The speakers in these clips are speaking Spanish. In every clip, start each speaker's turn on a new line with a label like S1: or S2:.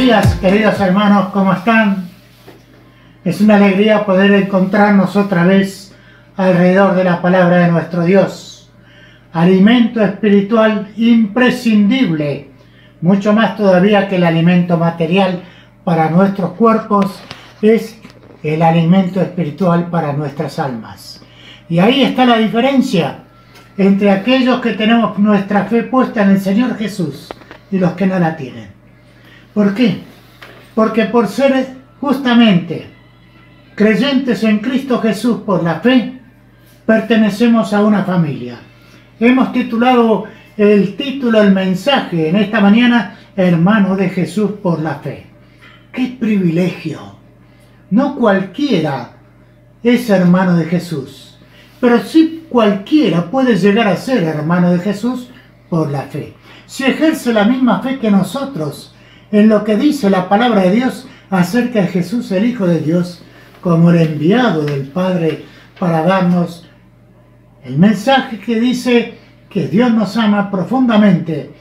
S1: días, queridos hermanos, ¿cómo están? Es una alegría poder encontrarnos otra vez alrededor de la palabra de nuestro Dios. Alimento espiritual imprescindible, mucho más todavía que el alimento material para nuestros cuerpos, es el alimento espiritual para nuestras almas. Y ahí está la diferencia entre aquellos que tenemos nuestra fe puesta en el Señor Jesús y los que no la tienen. ¿Por qué? Porque por ser justamente creyentes en Cristo Jesús por la fe, pertenecemos a una familia. Hemos titulado el mensaje en esta mañana, hermano de Jesús por la fe. ¡Qué privilegio! No cualquiera es hermano de Jesús, pero sí cualquiera puede llegar a ser hermano de Jesús por la fe. Si ejerce la misma fe que nosotros en lo que dice la palabra de Dios acerca de Jesús, el Hijo de Dios, como el enviado del Padre para darnos el mensaje que dice que Dios nos ama profundamente,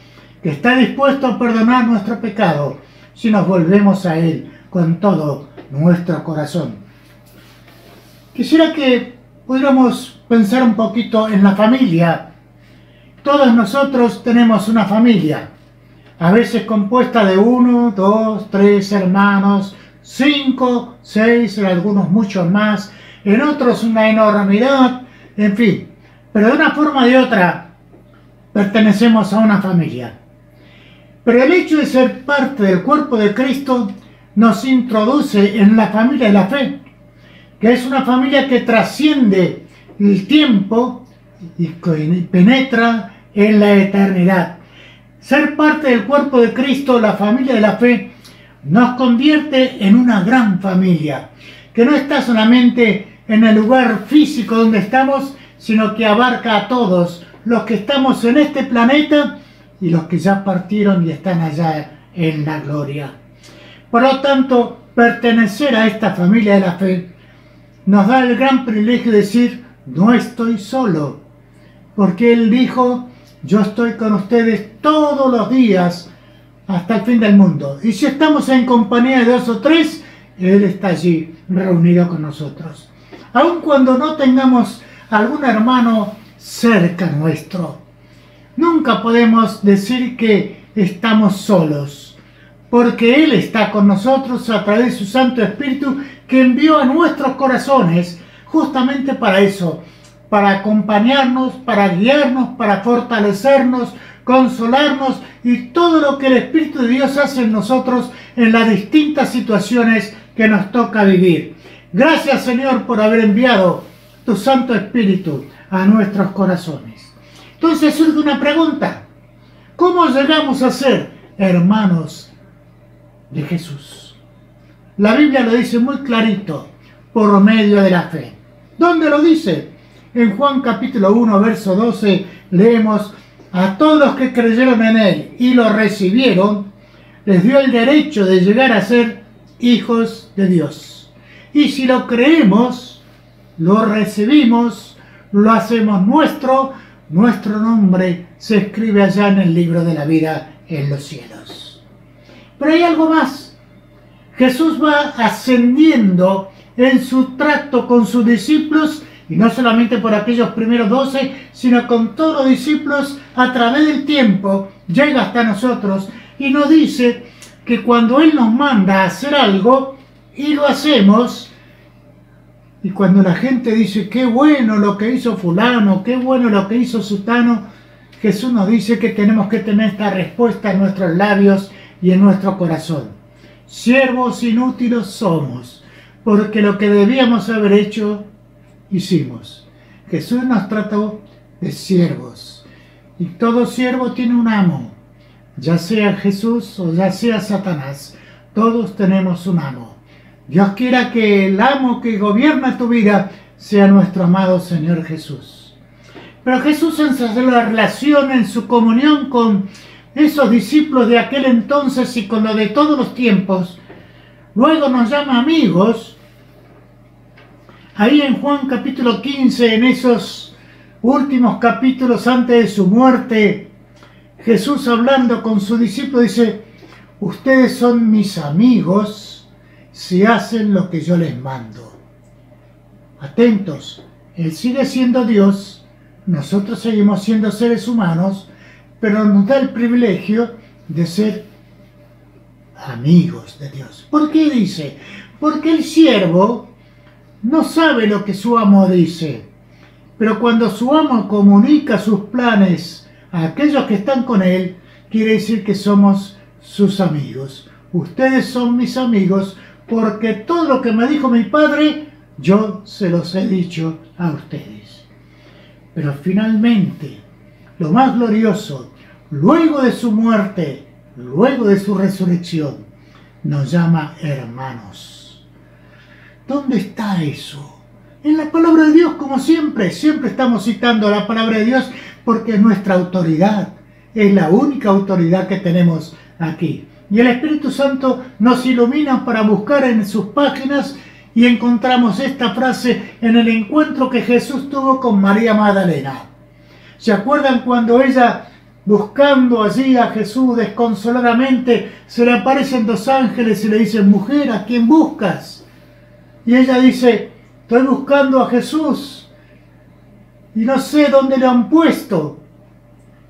S1: que está dispuesto a perdonar nuestro pecado si nos volvemos a Él con todo nuestro corazón. Quisiera que pudiéramos pensar un poquito en la familia. Todos nosotros tenemos una familia, a veces compuesta de 1, 2, 3 hermanos, 5, 6, en algunos muchos más, en otros una enormidad, en fin. Pero de una forma o de otra pertenecemos a una familia. Pero el hecho de ser parte del cuerpo de Cristo nos introduce en la familia de la fe, que es una familia que trasciende el tiempo y penetra en la eternidad. Ser parte del cuerpo de Cristo, la familia de la fe, nos convierte en una gran familia, que no está solamente en el lugar físico donde estamos, sino que abarca a todos los que estamos en este planeta y los que ya partieron y están allá en la gloria. Por lo tanto, pertenecer a esta familia de la fe nos da el gran privilegio de decir, no estoy solo, porque Él dijo, yo estoy con ustedes todos los días hasta el fin del mundo. Y si estamos en compañía de 2 o 3, Él está allí reunido con nosotros. Aun cuando no tengamos algún hermano cerca nuestro, nunca podemos decir que estamos solos, porque Él está con nosotros a través de su Santo Espíritu que envió a nuestros corazones justamente para eso, para acompañarnos, para guiarnos, para fortalecernos, consolarnos y todo lo que el Espíritu de Dios hace en nosotros en las distintas situaciones que nos toca vivir. Gracias, Señor, por haber enviado tu Santo Espíritu a nuestros corazones. Entonces surge una pregunta: ¿cómo llegamos a ser hermanos de Jesús? La Biblia lo dice muy clarito, por medio de la fe. ¿Dónde lo dice? En Juan capítulo 1, verso 12, leemos: a todos los que creyeron en Él y lo recibieron, les dio el derecho de llegar a ser hijos de Dios. Y si lo creemos, lo recibimos, lo hacemos nuestro, nuestro nombre se escribe allá en el libro de la vida en los cielos. Pero hay algo más. Jesús va ascendiendo en su trato con sus discípulos, y no solamente por aquellos primeros 12, sino con todos los discípulos a través del tiempo, llega hasta nosotros y nos dice que cuando Él nos manda a hacer algo y lo hacemos, y cuando la gente dice qué bueno lo que hizo fulano, qué bueno lo que hizo sutano, Jesús nos dice que tenemos que tener esta respuesta en nuestros labios y en nuestro corazón: siervos inútiles somos, porque lo que debíamos haber hecho hicimos. Jesús nos trató de siervos, y todo siervo tiene un amo, ya sea Jesús o ya sea Satanás. Todos tenemos un amo. Dios quiera que el amo que gobierna tu vida sea nuestro amado Señor Jesús. Pero Jesús, en su relación, en su comunión con esos discípulos de aquel entonces y con lo de todos los tiempos, luego nos llama amigos. Ahí en Juan capítulo 15, en esos últimos capítulos antes de su muerte, Jesús hablando con su discípulo dice: ustedes son mis amigos si hacen lo que yo les mando. Atentos, Él sigue siendo Dios, nosotros seguimos siendo seres humanos, pero nos da el privilegio de ser amigos de Dios. ¿Por qué dice? Porque el siervo no sabe lo que su amo dice, pero cuando su amo comunica sus planes a aquellos que están con él, quiere decir que somos sus amigos. Ustedes son mis amigos porque todo lo que me dijo mi padre, yo se los he dicho a ustedes. Pero finalmente, lo más glorioso, luego de su muerte, luego de su resurrección, nos llama hermanos. ¿Dónde está eso? En la palabra de Dios, como siempre. Siempre estamos citando la palabra de Dios porque es nuestra autoridad. Es la única autoridad que tenemos aquí. Y el Espíritu Santo nos ilumina para buscar en sus páginas y encontramos esta frase en el encuentro que Jesús tuvo con María Magdalena. ¿Se acuerdan cuando ella, buscando allí a Jesús desconsoladamente, se le aparecen dos ángeles y le dicen: mujer, ¿a quién buscas? Y ella dice: estoy buscando a Jesús y no sé dónde lo han puesto.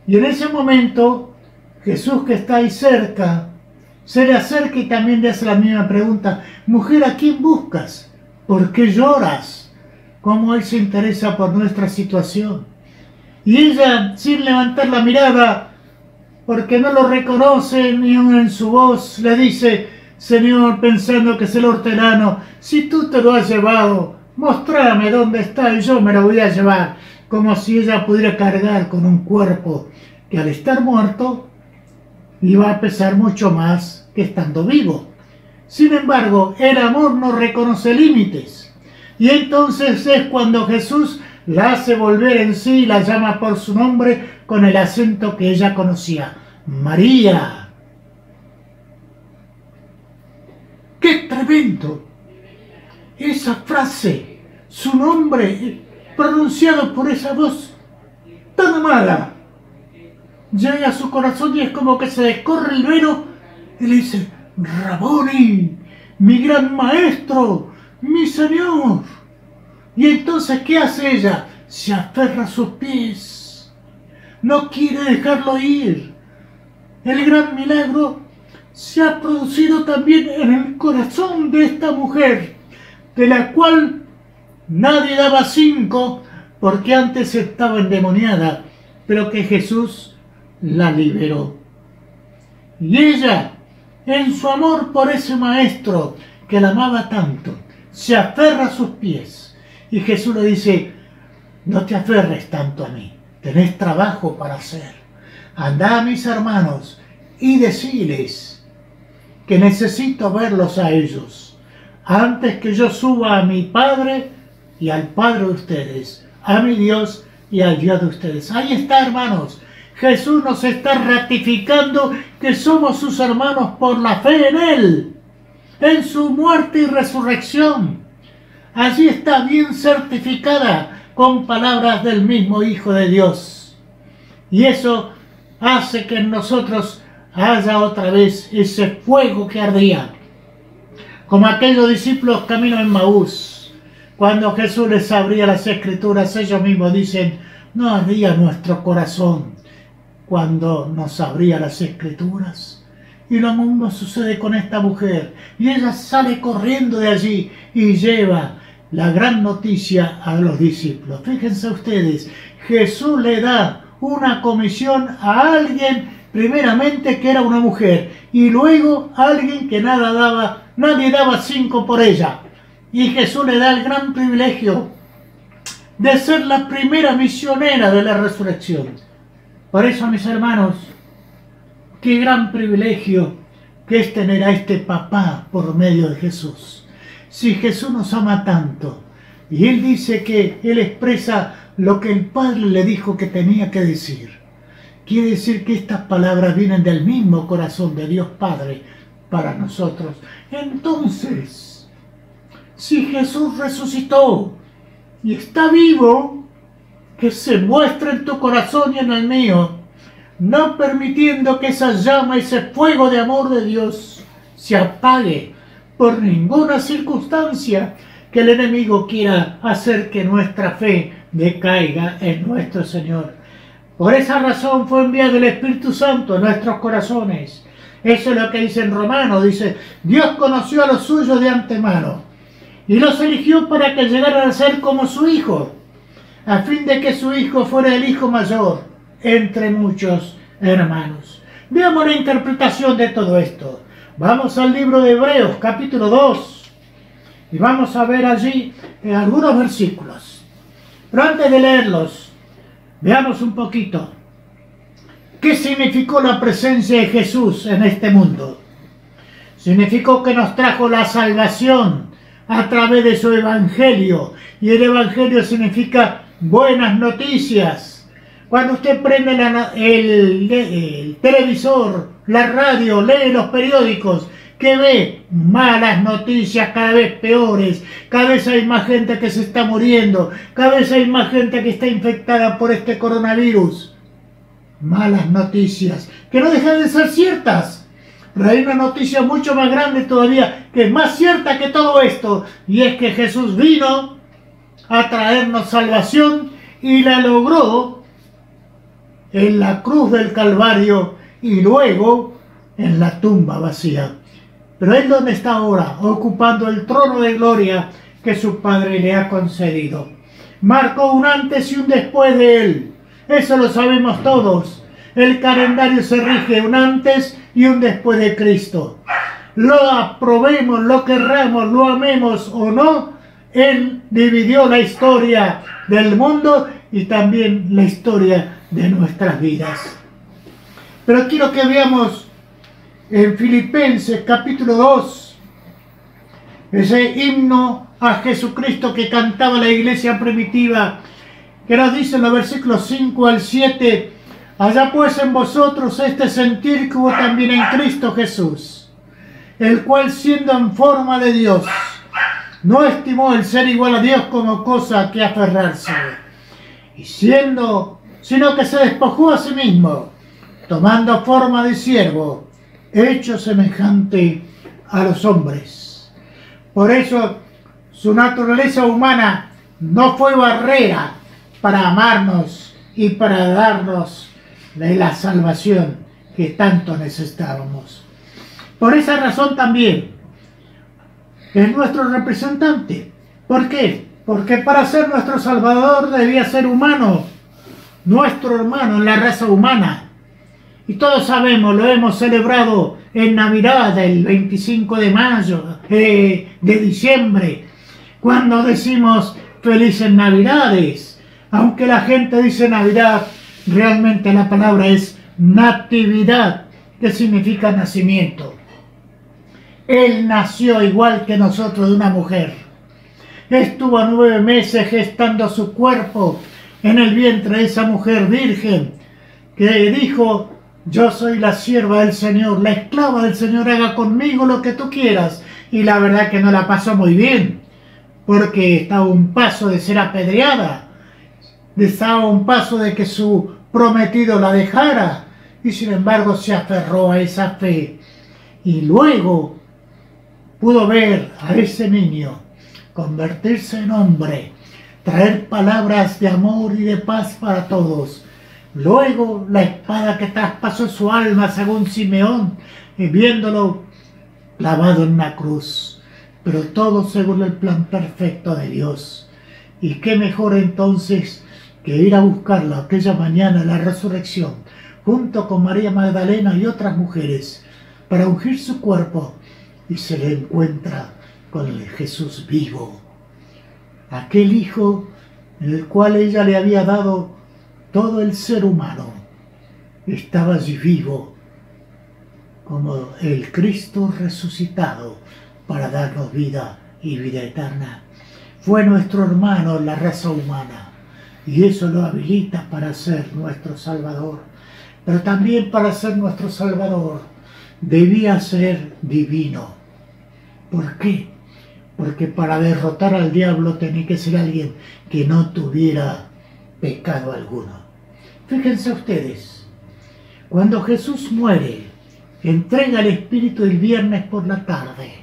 S1: Y en ese momento Jesús, que está ahí cerca, se le acerca y también le hace la misma pregunta: mujer, ¿a quién buscas? ¿Por qué lloras? Cómo Él se interesa por nuestra situación. Y ella, sin levantar la mirada, porque no lo reconoce ni aun en su voz, le dice: Señor, pensando que es el hortelano, si tú te lo has llevado, mostrame dónde está y yo me lo voy a llevar. Como si ella pudiera cargar con un cuerpo que al estar muerto iba a pesar mucho más que estando vivo. Sin embargo, el amor no reconoce límites. Y entonces es cuando Jesús la hace volver en sí y la llama por su nombre con el acento que ella conocía: María. ¡Qué tremendo! Esa frase, su nombre pronunciado por esa voz tan amada, llega a su corazón y es como que se descorre el velo y le dice: Raboni, mi gran maestro, mi Señor. Y entonces, ¿qué hace ella? Se aferra a sus pies, no quiere dejarlo ir. El gran milagro se ha producido también en el corazón de esta mujer, de la cual nadie daba 5 porque antes estaba endemoniada, pero que Jesús la liberó. Y ella, en su amor por ese maestro que la amaba tanto, se aferra a sus pies. Y Jesús le dice: no te aferres tanto a mí, tenés trabajo para hacer. Andá a mis hermanos y deciles que necesito verlos a ellos antes que yo suba a mi Padre y al Padre de ustedes, a mi Dios y al Dios de ustedes. Ahí está, hermanos. Jesús nos está ratificando que somos sus hermanos por la fe en Él, en su muerte y resurrección. Allí está bien certificada con palabras del mismo Hijo de Dios. Y eso hace que en nosotros haya otra vez ese fuego que ardía. Como aquellos discípulos camino en Maús, cuando Jesús les abría las Escrituras, ellos mismos dicen: no ardía nuestro corazón cuando nos abría las Escrituras. Y lo mismo sucede con esta mujer. Y ella sale corriendo de allí y lleva la gran noticia a los discípulos. Fíjense ustedes, Jesús le da una comisión a alguien, primeramente que era una mujer, y luego a alguien que nadie daba 5 por ella. Y Jesús le da el gran privilegio de ser la primera misionera de la resurrección. Por eso, mis hermanos, qué gran privilegio que es tener a este papá por medio de Jesús. Si Jesús nos ama tanto, y Él dice que Él expresa lo que el Padre le dijo que tenía que decir, quiere decir que estas palabras vienen del mismo corazón de Dios Padre para nosotros. Entonces, si Jesús resucitó y está vivo, que se muestre en tu corazón y en el mío no permitiendo que esa llama, ese fuego de amor de Dios se apague por ninguna circunstancia que el enemigo quiera hacer que nuestra fe decaiga en nuestro Señor. Por esa razón fue enviado el Espíritu Santo a nuestros corazones. Eso es lo que dice en Romanos, dice, Dios conoció a los suyos de antemano y los eligió para que llegaran a ser como su Hijo, a fin de que su Hijo fuera el Hijo mayor entre muchos hermanos. Veamos la interpretación de todo esto. Vamos al libro de Hebreos, capítulo 2, y vamos a ver allí algunos versículos. Pero antes de leerlos, veamos un poquito qué significó la presencia de Jesús en este mundo. Significó que nos trajo la salvación a través de su evangelio, y el evangelio significa buenas noticias. Cuando usted prende el televisor, la radio, lee los periódicos, ¿qué ve? Malas noticias, cada vez peores. Cada vez hay más gente que se está muriendo. Cada vez hay más gente que está infectada por este coronavirus. Malas noticias, que no dejan de ser ciertas. Pero hay una noticia mucho más grande todavía, que es más cierta que todo esto, y es que Jesús vino a traernos salvación y la logró en la cruz del Calvario y luego en la tumba vacía. Pero Él, ¿dónde está ahora? Ocupando el trono de gloria que su Padre le ha concedido. Marcó un antes y un después de Él. Eso lo sabemos todos. El calendario se rige un antes y un después de Cristo. Lo aprobemos, lo querramos, lo amemos o no, Él dividió la historia del mundo y también la historia de nuestras vidas. Pero quiero que veamos en Filipenses capítulo 2, ese himno a Jesucristo que cantaba la iglesia primitiva, que nos dice en los versículos 5 al 7, allá pues en vosotros este sentir que hubo también en Cristo Jesús, el cual siendo en forma de Dios, no estimó el ser igual a Dios como cosa a que aferrarse, sino que se despojó a sí mismo, tomando forma de siervo, hecho semejante a los hombres. Por eso su naturaleza humana no fue barrera para amarnos y para darnos la salvación que tanto necesitábamos. Por esa razón también es nuestro representante. ¿Por qué? Porque para ser nuestro Salvador debía ser humano, nuestro hermano en la raza humana. Y todos sabemos, lo hemos celebrado en Navidad, el 25 de mayo, de diciembre, cuando decimos felices Navidades. Aunque la gente dice Navidad, realmente la palabra es natividad, que significa nacimiento. Él nació igual que nosotros de una mujer. Estuvo 9 meses gestando su cuerpo en el vientre de esa mujer virgen, que dijo, yo soy la sierva del Señor, la esclava del Señor, haga conmigo lo que tú quieras. Y la verdad que no la pasó muy bien, porque estaba a un paso de ser apedreada, estaba a un paso de que su prometido la dejara, y sin embargo se aferró a esa fe. Y luego pudo ver a ese niño convertirse en hombre, traer palabras de amor y de paz para todos. Luego la espada que traspasó su alma, según Simeón, viéndolo clavado en una cruz. Pero todo según el plan perfecto de Dios. Y qué mejor entonces que ir a buscarlo aquella mañana en la resurrección, junto con María Magdalena y otras mujeres, para ungir su cuerpo, y se le encuentra con el Jesús vivo, aquel Hijo en el cual ella le había dado todo el ser humano. Estaba allí vivo como el Cristo resucitado para darnos vida y vida eterna. Fue nuestro hermano en la raza humana, y eso lo habilita para ser nuestro Salvador. Pero también para ser nuestro Salvador debía ser divino. ¿Por qué? Porque para derrotar al diablo tenía que ser alguien que no tuviera pecado alguno. Fíjense ustedes, Cuando Jesús muere, entrega el Espíritu el viernes por la tarde,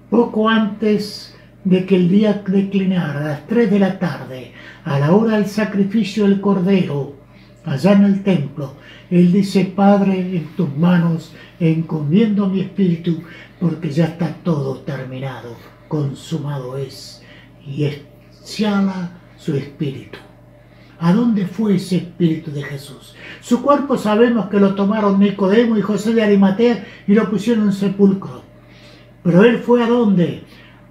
S1: poco antes de que el día declinara, a las 3 de la tarde, a la hora del sacrificio del Cordero, allá en el templo. Él dice: Padre, en tus manos encomiendo mi espíritu, porque ya está todo terminado, consumado es. Y exhala su espíritu. ¿A dónde fue ese espíritu de Jesús? Su cuerpo sabemos que lo tomaron Nicodemo y José de Arimatea y lo pusieron en un sepulcro. Pero él fue ¿a dónde?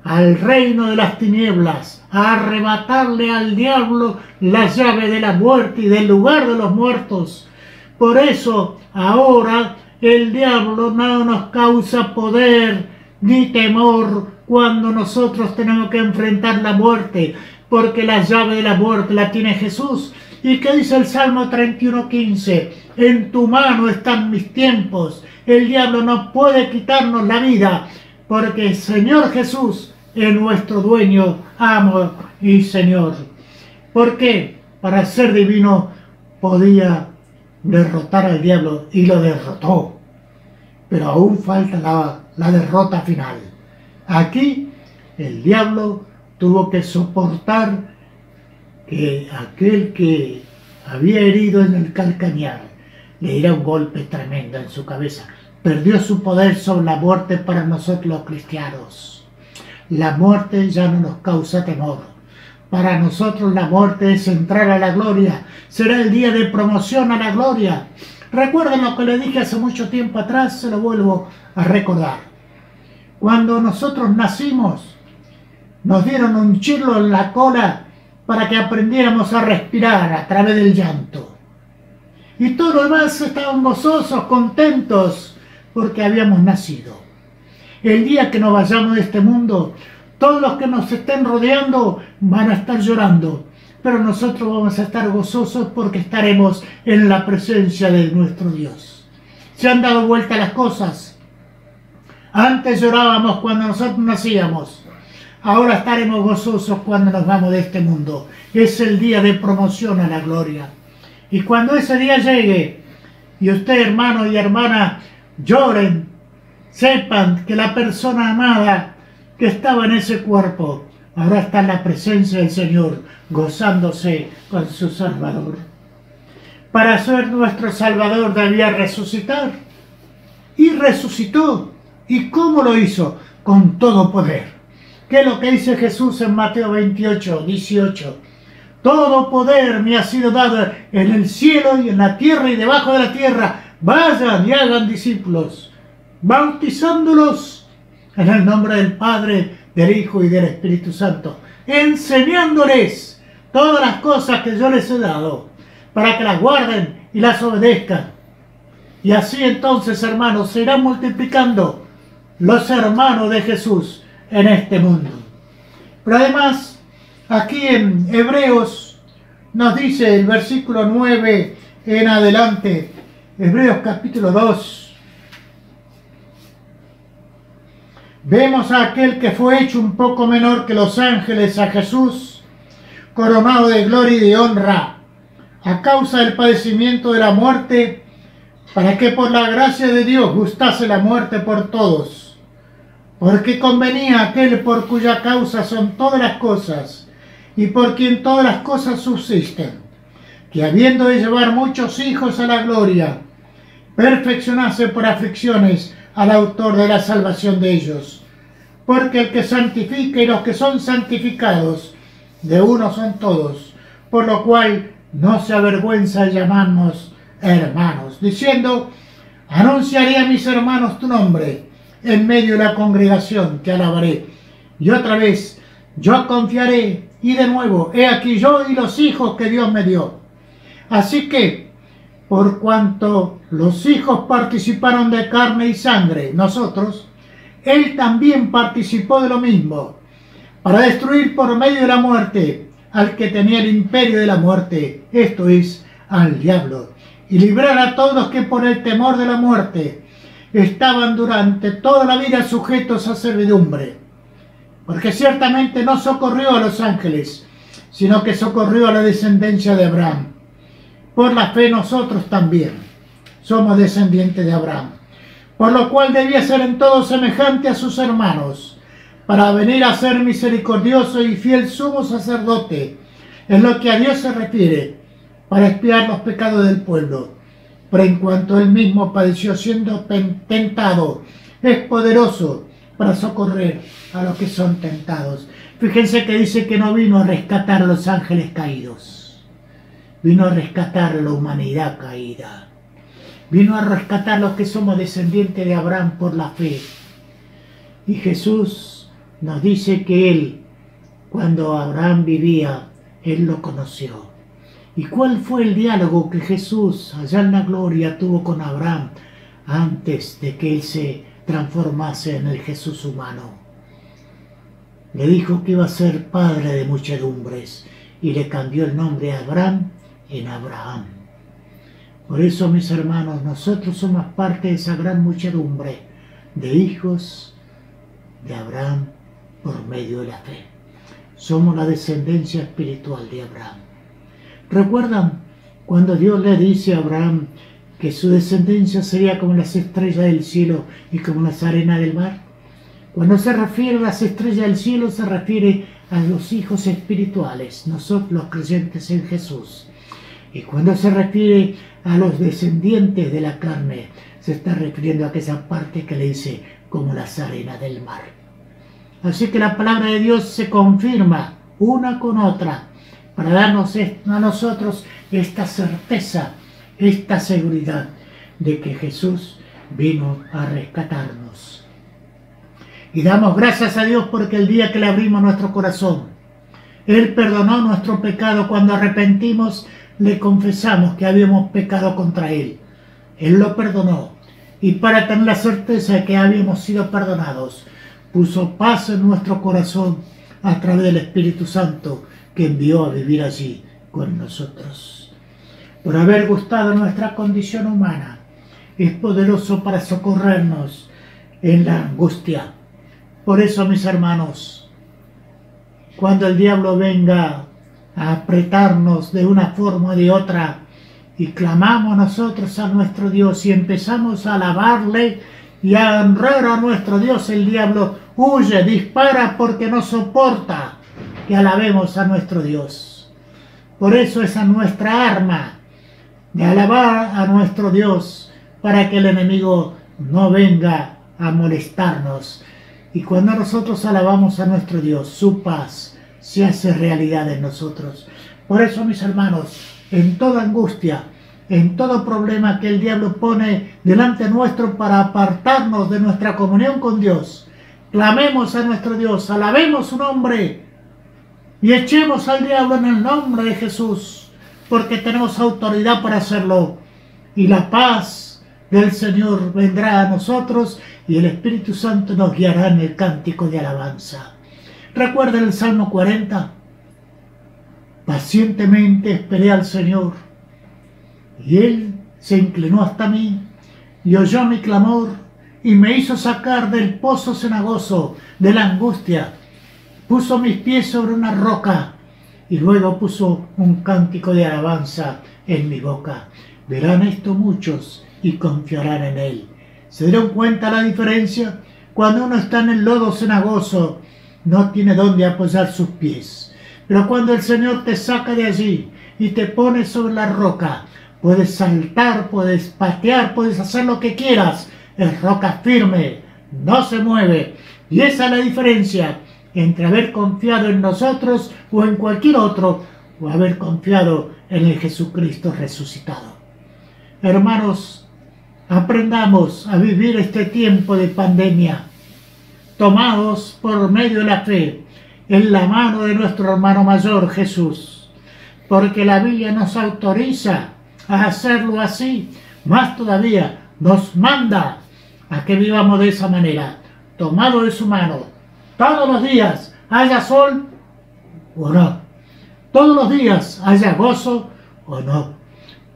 S1: Al reino de las tinieblas, a arrebatarle al diablo la llave de la muerte y del lugar de los muertos. Por eso ahora el diablo no nos causa poder ni temor cuando nosotros tenemos que enfrentar la muerte, porque la llave de la muerte la tiene Jesús. ¿Y qué dice el Salmo 31:15? En tu mano están mis tiempos. El diablo no puede quitarnos la vida, porque el Señor Jesús es nuestro dueño, amo y Señor. ¿Por qué? Para ser divino podía derrotar al diablo y lo derrotó. Pero aún falta la derrota final. Aquí el diablo tuvo que soportar que aquel que había herido en el calcañar le diera un golpe tremendo en su cabeza. Perdió su poder sobre la muerte para nosotros los cristianos. La muerte ya no nos causa temor. Para nosotros la muerte es entrar a la gloria. Será el día de promoción a la gloria. Recuerden lo que le dije hace mucho tiempo atrás, se lo vuelvo a recordar. Cuando nosotros nacimos, nos dieron un chirlo en la cola para que aprendiéramos a respirar a través del llanto. Y todos los demás estaban gozosos, contentos, porque habíamos nacido. El día que nos vayamos de este mundo, todos los que nos estén rodeando van a estar llorando, pero nosotros vamos a estar gozosos porque estaremos en la presencia de nuestro Dios. Se han dado vuelta las cosas. Antes llorábamos cuando nosotros nacíamos. Ahora estaremos gozosos cuando nos vamos de este mundo. Es el día de promoción a la gloria. Y cuando ese día llegue, y usted, hermano y hermana, lloren, sepan que la persona amada que estaba en ese cuerpo ahora está en la presencia del Señor, gozándose con su Salvador. Para ser nuestro Salvador debía resucitar. Y resucitó. ¿Y cómo lo hizo? Con todo poder. ¿Qué es lo que dice Jesús en Mateo 28:18? Todo poder me ha sido dado en el cielo y en la tierra y debajo de la tierra. Vayan y hagan discípulos, bautizándolos en el nombre del Padre, del Hijo y del Espíritu Santo, enseñándoles todas las cosas que yo les he dado, para que las guarden y las obedezcan. Y así entonces, hermanos, se irán multiplicando los hermanos de Jesús en este mundo. Pero además, aquí en Hebreos nos dice el versículo 9 en adelante, Hebreos capítulo 2, vemos a aquel que fue hecho un poco menor que los ángeles, a Jesús, coronado de gloria y de honra, a causa del padecimiento de la muerte, para que por la gracia de Dios gustase la muerte por todos. Porque convenía aquel por cuya causa son todas las cosas, y por quien todas las cosas subsisten, que habiendo de llevar muchos hijos a la gloria, perfeccionase por aflicciones al autor de la salvación de ellos. Porque el que santifica y los que son santificados, de uno son todos, por lo cual no se avergüenza de llamarnos hermanos, diciendo: anunciaré a mis hermanos tu nombre, en medio de la congregación te alabaré. Y otra vez, yo confiaré, y de nuevo, he aquí yo y los hijos que Dios me dio. Así que, por cuanto los hijos participaron de carne y sangre, nosotros, Él también participó de lo mismo, para destruir por medio de la muerte al que tenía el imperio de la muerte, esto es, al diablo, y librar a todos los que por el temor de la muerte estaban durante toda la vida sujetos a servidumbre. Porque ciertamente no socorrió a los ángeles, sino que socorrió a la descendencia de Abraham. Por la fe nosotros también, somos descendientes de Abraham, por lo cual debía ser en todo semejante a sus hermanos, para venir a ser misericordioso y fiel sumo sacerdote, en lo que a Dios se refiere, para expiar los pecados del pueblo. Pero en cuanto él mismo padeció siendo tentado, es poderoso para socorrer a los que son tentados. Fíjense que dice que no vino a rescatar a los ángeles caídos, vino a rescatar a la humanidad caída, vino a rescatar a los que somos descendientes de Abraham por la fe. Y Jesús nos dice que él, cuando Abraham vivía, él lo conoció. ¿Y cuál fue el diálogo que Jesús, allá en la gloria, tuvo con Abraham antes de que él se transformase en el Jesús humano? Le dijo que iba a ser padre de muchedumbres y le cambió el nombre de Abraham en Abraham. Por eso, mis hermanos, nosotros somos parte de esa gran muchedumbre de hijos de Abraham por medio de la fe. Somos la descendencia espiritual de Abraham. ¿Recuerdan cuando Dios le dice a Abraham que su descendencia sería como las estrellas del cielo y como las arenas del mar? Cuando se refiere a las estrellas del cielo, se refiere a los hijos espirituales, nosotros los creyentes en Jesús. Y cuando se refiere a los descendientes de la carne, se está refiriendo a aquella parte que le dice como las arenas del mar. Así que la palabra de Dios se confirma una con otra para darnos a nosotros esta certeza, esta seguridad de que Jesús vino a rescatarnos. Y damos gracias a Dios porque el día que le abrimos nuestro corazón, Él perdonó nuestro pecado. Cuando arrepentimos, le confesamos que habíamos pecado contra Él. Él lo perdonó. Y para tener la certeza de que habíamos sido perdonados, puso paz en nuestro corazón a través del Espíritu Santo que envió a vivir allí con nosotros. Por haber gustado nuestra condición humana, es poderoso para socorrernos en la angustia. Por eso, mis hermanos, cuando el diablo venga a apretarnos de una forma o de otra y clamamos nosotros a nuestro Dios y empezamos a alabarle y a honrar a nuestro Dios, el diablo huye, dispara porque no soporta que alabemos a nuestro Dios. Por eso esa es nuestra arma, de alabar a nuestro Dios para que el enemigo no venga a molestarnos. Y cuando nosotros alabamos a nuestro Dios, su paz se hace realidad en nosotros. Por eso, mis hermanos, en toda angustia, en todo problema que el diablo pone delante nuestro para apartarnos de nuestra comunión con Dios, clamemos a nuestro Dios, alabemos su nombre y echemos al diablo en el nombre de Jesús, porque tenemos autoridad para hacerlo. Y la paz del Señor vendrá a nosotros y el Espíritu Santo nos guiará en el cántico de alabanza. Recuerden el Salmo 40. Pacientemente esperé al Señor, y Él se inclinó hasta mí, y oyó mi clamor, y me hizo sacar del pozo cenagoso, de la angustia. Puso mis pies sobre una roca, y luego puso un cántico de alabanza en mi boca. Verán esto muchos, y confiarán en Él. ¿Se dieron cuenta la diferencia? Cuando uno está en el lodo cenagoso, no tiene dónde apoyar sus pies. Pero cuando el Señor te saca de allí y te pone sobre la roca, puedes saltar, puedes patear, puedes hacer lo que quieras. Es roca firme, no se mueve. Y esa es la diferencia entre haber confiado en nosotros o en cualquier otro, o haber confiado en el Jesucristo resucitado. Hermanos, aprendamos a vivir este tiempo de pandemia, tomados por medio de la fe, en la mano de nuestro hermano mayor Jesús, porque la Biblia nos autoriza a hacerlo así, más todavía nos manda a que vivamos de esa manera, tomado de su mano, todos los días, haya sol o no, todos los días haya gozo o no,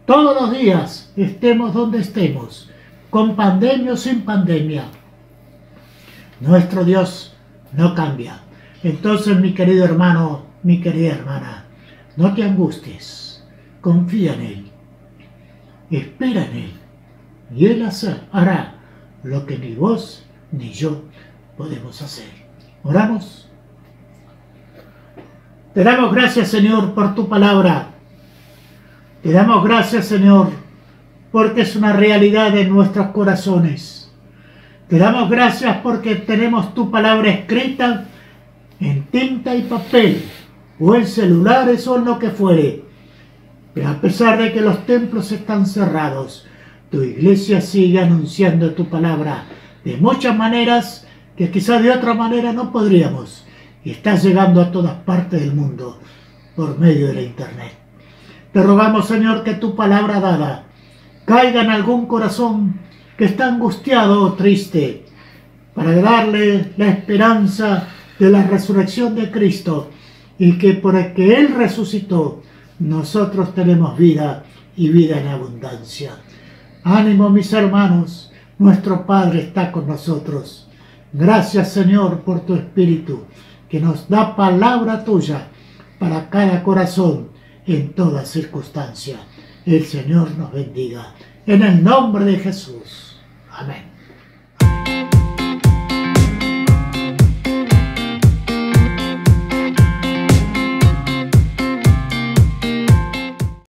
S1: todos los días estemos donde estemos, con pandemia o sin pandemia, nuestro Dios no cambia. Entonces, mi querido hermano, mi querida hermana, no te angusties, confía en Él, espera en Él, y Él hará lo que ni vos ni yo podemos hacer. Oramos. Te damos gracias, Señor, por tu palabra. Te damos gracias, Señor, porque es una realidad en nuestros corazones. Te damos gracias porque tenemos tu palabra escrita en tinta y papel, o en celulares o en lo que fuere. Pero a pesar de que los templos están cerrados, tu iglesia sigue anunciando tu palabra de muchas maneras que quizás de otra manera no podríamos. Y está llegando a todas partes del mundo por medio de la internet. Te rogamos, Señor, que tu palabra dada caiga en algún corazón que está angustiado o triste, para darle la esperanza de la resurrección de Cristo, y que por el que Él resucitó, nosotros tenemos vida y vida en abundancia. Ánimo, mis hermanos, nuestro Padre está con nosotros. Gracias, Señor, por tu Espíritu, que nos da palabra tuya para cada corazón en toda circunstancia. El Señor nos bendiga. En el nombre de Jesús. Amén.